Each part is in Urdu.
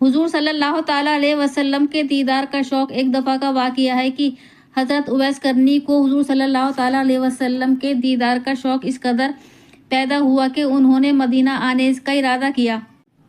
حضور صلی اللہ تعالیٰ علیہ وسلم کے دیدار کا شوق ایک دفعہ کا واقعہ ہے کہ حضرت اویس کرنی کو حضور صلی اللہ تعالیٰ علیہ وسلم کے دیدار کا شوق اس قدر پیدا ہوا کہ انہوں نے مدینہ آنے کا ارادہ کیا۔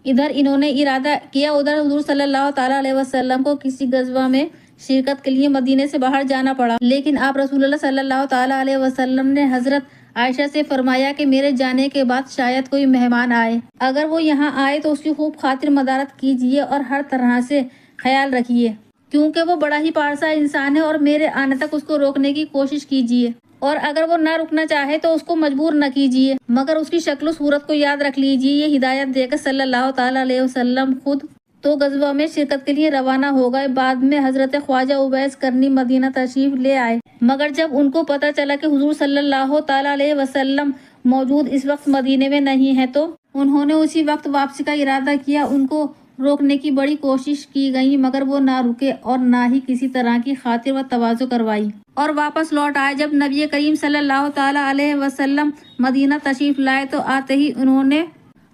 ادھر انہوں نے ارادہ کیا، ادھر حضور صلی اللہ تعالیٰ علیہ وسلم کو کسی غزوہ میں شرکت کے لیے مدینے سے باہر جانا پڑا، لیکن آپ رسول اللہ صلی اللہ تعالیٰ علیہ وسلم نے حضرت عائشہ سے فرمایا کہ میرے جانے کے بعد شاید کوئی مہمان آئے، اگر وہ یہاں آئے تو اس کی خوب خاطر مدارت کیجیے اور ہر طرح سے خیال رکھیے، کیونکہ وہ بڑا ہی پارسا انسان ہے، اور میرے آنے تک اس کو روکنے کی کوشش کیجیے، اور اگر وہ نہ رکنا چاہے تو اس کو مجبور نہ کیجیے، مگر اس کی شکل و صورت کو یاد رکھ لیجیے۔ یہ ہدایت دے کر صلی اللہ تعالیٰ علیہ وسلم خود تو غزوہ میں شرکت کے لیے روانہ ہو گئے۔ بعد میں حضرت خواجہ اویس کرنی مدینہ تشریف لے آئے، مگر جب ان کو پتہ چلا کہ حضور صلی اللہ تعالیٰ علیہ وسلم موجود اس وقت مدینے میں نہیں ہے تو انہوں نے اسی وقت واپسی کا ارادہ کیا۔ ان کو روکنے کی بڑی کوشش کی گئی، مگر وہ نہ رکے اور نہ ہی کسی طرح کی خاطر و تواضع کروائی، اور واپس لوٹ آئے۔ جب نبی کریم صلی اللہ تعالیٰ علیہ وسلم مدینہ تشریف لائے تو آتے ہی انہوں نے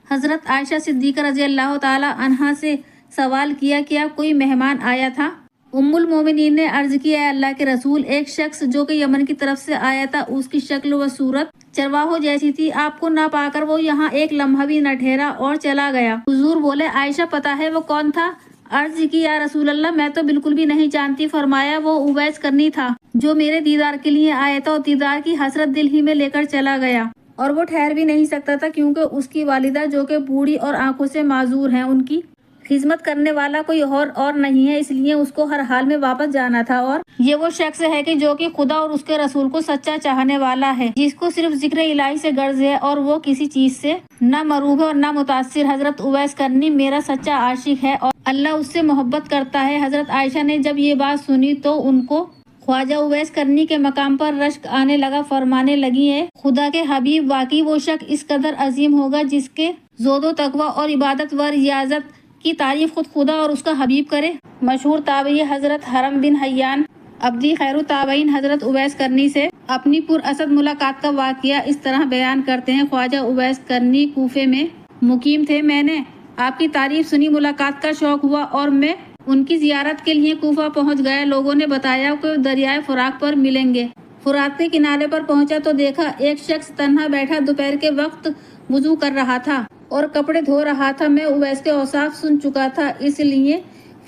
حضرت عائشہ صدیقہ رضی اللہ تعالیٰ عنہا سے سوال کیا، کیا کوئی مہمان آیا تھا؟ ام المومنین نے عرض کی، اے اللہ کے رسول، ایک شخص جو کہ یمن کی طرف سے آیا تھا، اس کی شکل و صورت چرواہوں جیسی تھی، آپ کو نہ پا کر وہ یہاں ایک لمحہ بھی نہ ٹھہرا اور چلا گیا۔ حضور بولے، عائشہ پتہ ہے وہ کون تھا؟ عرض کی، یا رسول اللہ، میں تو بالکل بھی نہیں جانتی۔ فرمایا، وہ اویس کرنی تھا جو میرے دیدار کے لیے آیا تھا، اور دیدار کی حسرت دل ہی میں لے کر چلا گیا، اور وہ ٹھہر بھی نہیں سکتا تھا، کیونکہ اس کی والدہ جو کہ بوڑھی اور آنکھوں سے معذور ہیں، ان کی خدمت کرنے والا کوئی اور نہیں ہے، اس لیے اس کو ہر حال میں واپس جانا تھا۔ اور یہ وہ شخص ہے کہ جو کہ خدا اور اس کے رسول کو سچا چاہنے والا ہے، جس کو صرف ذکر الہی سے غرض ہے، اور وہ کسی چیز سے نہ مروب ہے اور نہ متاثر۔ حضرت اویس کرنی میرا سچا عاشق ہے اور اللہ اس سے محبت کرتا ہے۔ حضرت عائشہ نے جب یہ بات سنی تو ان کو خواجہ اویس کرنی کے مقام پر رشک آنے لگا، فرمانے لگی، ہے خدا کے حبیب، واقعی وہ شخص اس قدر عظیم ہوگا جس کے زہد و تقوی اور عبادت و ریاضت کی تعریف خود خدا اور اس کا حبیب کرے۔ مشہور تابعی حضرت حرم بن حیان ابدی خیر التابعین حضرت اویس کرنی سے اپنی پراسد ملاقات کا واقعہ اس طرح بیان کرتے ہیں، خواجہ اویس کرنی کوفے میں مقیم تھے، میں نے آپ کی تعریف سنی، ملاقات کا شوق ہوا اور میں ان کی زیارت کے لیے کوفہ پہنچ گیا۔ لوگوں نے بتایا کہ دریائے فرات پر ملیں گے۔ فرات کے کنارے پر پہنچا تو دیکھا ایک شخص تنہا بیٹھا دوپہر کے وقت وضو کر رہا تھا اور کپڑے دھو رہا تھا۔ میں اویس کے اوصاف سن چکا تھا، اس لیے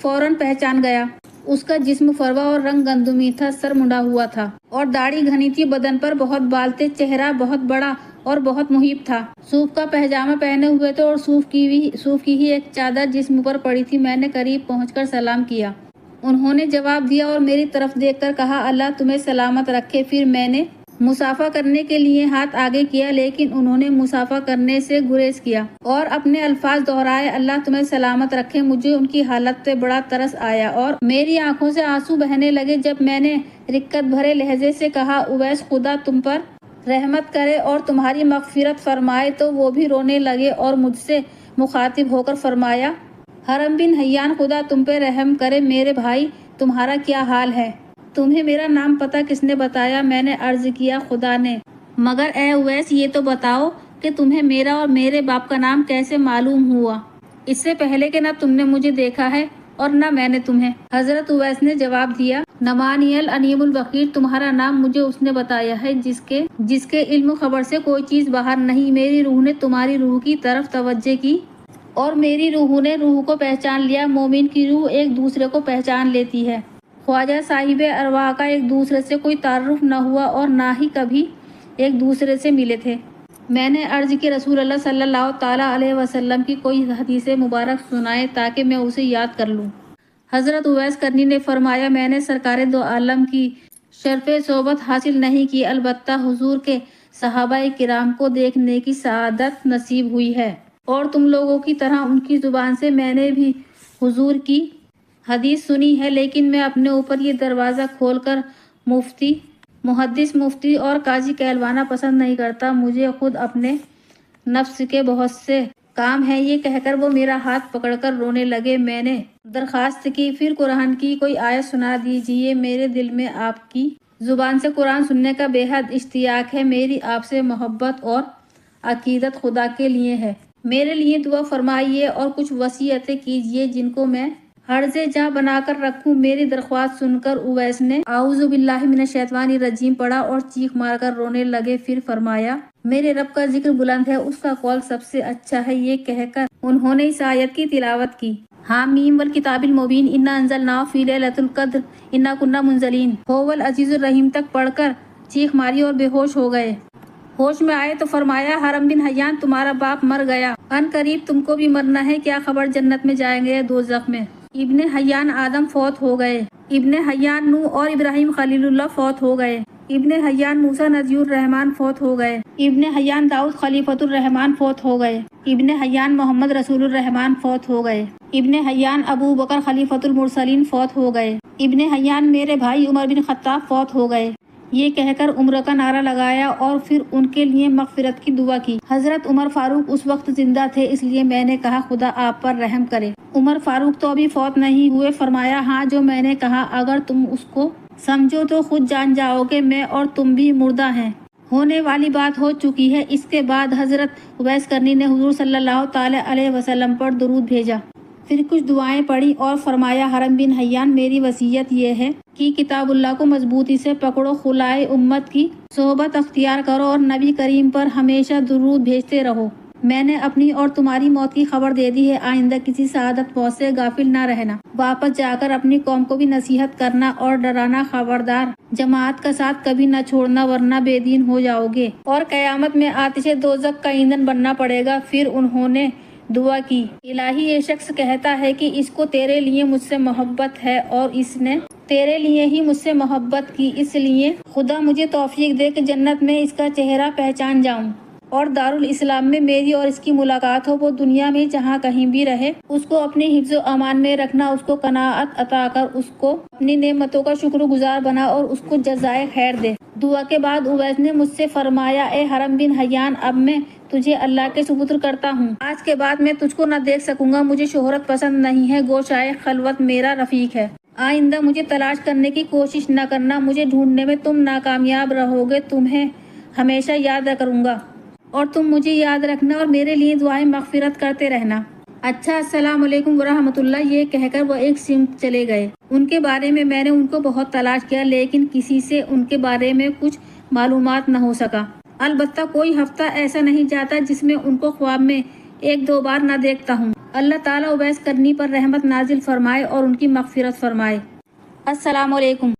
فوراً پہچان گیا۔ اس کا جسم فروا اور رنگ گندمی تھا، سر منڈا ہوا تھا اور داڑھی گھنی تھی، بدن پر بہت بال تھے، چہرہ بہت بڑا اور بہت محیب تھا، صوف کا پائجامہ پہنے ہوئے تھے اور صوف کی ہی ایک چادر جسم پر پڑی تھی۔ میں نے قریب پہنچ کر سلام کیا، انہوں نے جواب دیا اور میری طرف دیکھ کر کہا، اللہ تمہیں سلامت رکھے۔ پھر میں نے مصافحہ کرنے کے لیے ہاتھ آگے کیا، لیکن انہوں نے مصافحہ کرنے سے گریز کیا اور اپنے الفاظ دہرائے، اللہ تمہیں سلامت رکھے۔ مجھے ان کی حالت پہ بڑا ترس آیا اور میری آنکھوں سے آنسو بہنے لگے جب میں نے رقت بھرے لہجے سے کہا، اویس، خدا تم پر رحمت کرے اور تمہاری مغفرت فرمائے، تو وہ بھی رونے لگے اور مجھ سے مخاطب ہو کر فرمایا، حرم بن حیان، خدا تم پہ رحم کرے، میرے بھائی تمہارا کیا حال ہے؟ تمہیں میرا نام پتہ کس نے بتایا؟ میں نے عرض کیا، خدا نے۔ مگر اے اویس، یہ تو بتاؤ کہ تمہیں میرا اور میرے باپ کا نام کیسے معلوم ہوا، اس سے پہلے کہ نہ تم نے مجھے دیکھا ہے اور نہ میں نے تمہیں؟ حضرت اویس نے جواب دیا، نعمانی العلیم البخیر، تمہارا نام مجھے اس نے بتایا ہے جس کے علم و خبر سے کوئی چیز باہر نہیں۔ میری روح نے تمہاری روح کی طرف توجہ کی اور میری روح نے روح کو پہچان لیا۔ مومن کی روح ایک دوسرے کو پہچان لیتی ہے۔ خواجہ صاحب ارواح کا ایک دوسرے سے کوئی تعارف نہ ہوا اور نہ ہی کبھی ایک دوسرے سے ملے تھے۔ میں نے عرض کی، رسول اللہ صلی اللہ تعالیٰ علیہ وسلم کی کوئی حدیث مبارک سنائے تاکہ میں اسے یاد کر لوں۔ حضرت اویس کرنی نے فرمایا، میں نے سرکار دو عالم کی شرف صحبت حاصل نہیں کی، البتہ حضور کے صحابہ کرام کو دیکھنے کی سعادت نصیب ہوئی ہے، اور تم لوگوں کی طرح ان کی زبان سے میں نے بھی حضور کی حدیث سنی ہے، لیکن میں اپنے اوپر یہ دروازہ کھول کر محدث، مفتی اور قاضی کہلوانا پسند نہیں کرتا۔ مجھے خود اپنے نفس کے بہت سے کام ہیں۔ یہ کہہ کر وہ میرا ہاتھ پکڑ کر رونے لگے۔ میں نے درخواست کی، پھر قرآن کی کوئی آیت سنا دیجیے، میرے دل میں آپ کی زبان سے قرآن سننے کا بے حد اشتیاق ہے، میری آپ سے محبت اور عقیدت خدا کے لیے ہے۔ میرے لیے دعا فرمائیے اور کچھ وصیتیں کیجیے جن کو میں حرز جاں بنا کر رکھوں۔ میری درخواست سن کر اویس نے اعوذ باللہ من الشیطان الرجیم پڑھا اور چیخ مار کر رونے لگے۔ پھر فرمایا میرے رب کا ذکر بلند ہے، اس کا قول سب سے اچھا ہے۔ یہ کہہ کر انہوں نے اس آیت کی تلاوت کی، حامیم والکتاب المبین انا انزلناہ فی لیلۃ القدر انا کنا منزلین ھو العزیز الرحیم تک پڑھ کر چیخ ماری اور بے ہوش ہو گئے۔ ہوش میں آئے تو فرمایا حرم بن حیان تمہارا باپ مر گیا، ان قریب تم کو بھی مرنا ہے، کیا خبر جنت میں جائیں گے یا دوزخ میں؟ ابن حیان آدم فوت ہو گئے، ابن حیان نوح اور ابراہیم خلیل اللہ فوت ہو گئے، ابن حیان موسیٰ نبی الرحمن فوت ہو گئے، ابن حیان داؤد خلیفۃ الرحمن فوت ہو گئے، ابن حیان محمد رسول الرحمن فوت ہو گئے، ابن حیان ابو بکر خلیفۃ المرسلین فوت ہو گئے، ابن حیان میرے بھائی عمر بن خطاب فوت ہو گئے۔ یہ کہہ کر عمر کا نعرہ لگایا اور پھر ان کے لیے مغفرت کی دعا کی۔ حضرت عمر فاروق اس وقت زندہ تھے، اس لیے میں نے کہا خدا آپ پر رحم کرے۔ عمر فاروق تو ابھی فوت نہیں ہوئے۔ فرمایا ہاں جو میں نے کہا اگر تم اس کو سمجھو تو خود جان جاؤ گے میں اور تم بھی مردہ ہیں، ہونے والی بات ہو چکی ہے۔ اس کے بعد حضرت اویس کرنی نے حضور صلی اللہ تعالی علیہ وسلم پر درود بھیجا، پھر کچھ دعائیں پڑھی اور فرمایا حرم بن حیان میری وصیت یہ ہے کہ کتاب اللہ کو مضبوطی سے پکڑو، خلائے امت کی صحبت اختیار کرو اور نبی کریم پر ہمیشہ درود بھیجتے رہو۔ میں نے اپنی اور تمہاری موت کی خبر دے دی ہے، آئندہ کسی سعادت موت سے غافل نہ رہنا، واپس جا کر اپنی قوم کو بھی نصیحت کرنا اور ڈرانا، خبردار جماعت کا ساتھ کبھی نہ چھوڑنا ورنہ بے دین ہو جاؤ گے اور قیامت میں آتش دوزخ کا ایندھن بننا پڑے گا۔ پھر انہوں نے دعا کی، الہی یہ شخص کہتا ہے کہ اس کو تیرے لیے مجھ سے محبت ہے اور اس نے تیرے لیے ہی مجھ سے محبت کی، اس لیے خدا مجھے توفیق دے کہ جنت میں اس کا چہرہ پہچان جاؤں اور دارالاسلام میں میری اور اس کی ملاقات ہو۔ وہ دنیا میں جہاں کہیں بھی رہے اس کو اپنے حفظ و امان میں رکھنا، اس کو قناعت عطا کر اس کو اپنی نعمتوں کا شکر گزار بنا اور اس کو جزائے خیر دے۔ دعا کے بعد اویس نے مجھ سے فرمایا اے حرم بن حیان اب میں تجھے اللہ کے سپرد کرتا ہوں، آج کے بعد میں تجھ کو نہ دیکھ سکوں گا، مجھے شہرت پسند نہیں ہے، گوشائے خلوت میرا رفیق ہے، آئندہ مجھے تلاش کرنے کی کوشش نہ کرنا، مجھے ڈھونڈنے میں تم ناکامیاب رہو گے، تمہیں ہمیشہ یاد کروں گا اور تم مجھے یاد رکھنا اور میرے لیے دعائیں مغفرت کرتے رہنا۔ اچھا السلام علیکم ورحمۃ اللہ۔ یہ کہہ کر وہ ایک سمت چلے گئے۔ ان کے بارے میں نے ان کو بہت تلاش کیا لیکن کسی سے ان کے بارے میں کچھ معلومات نہ ہو سکا، البتہ کوئی ہفتہ ایسا نہیں جاتا جس میں ان کو خواب میں ایک دو بار نہ دیکھتا ہوں۔ اللہ تعالیٰ اویس کرنی پر رحمت نازل فرمائے اور ان کی مغفرت فرمائے۔ السلام علیکم۔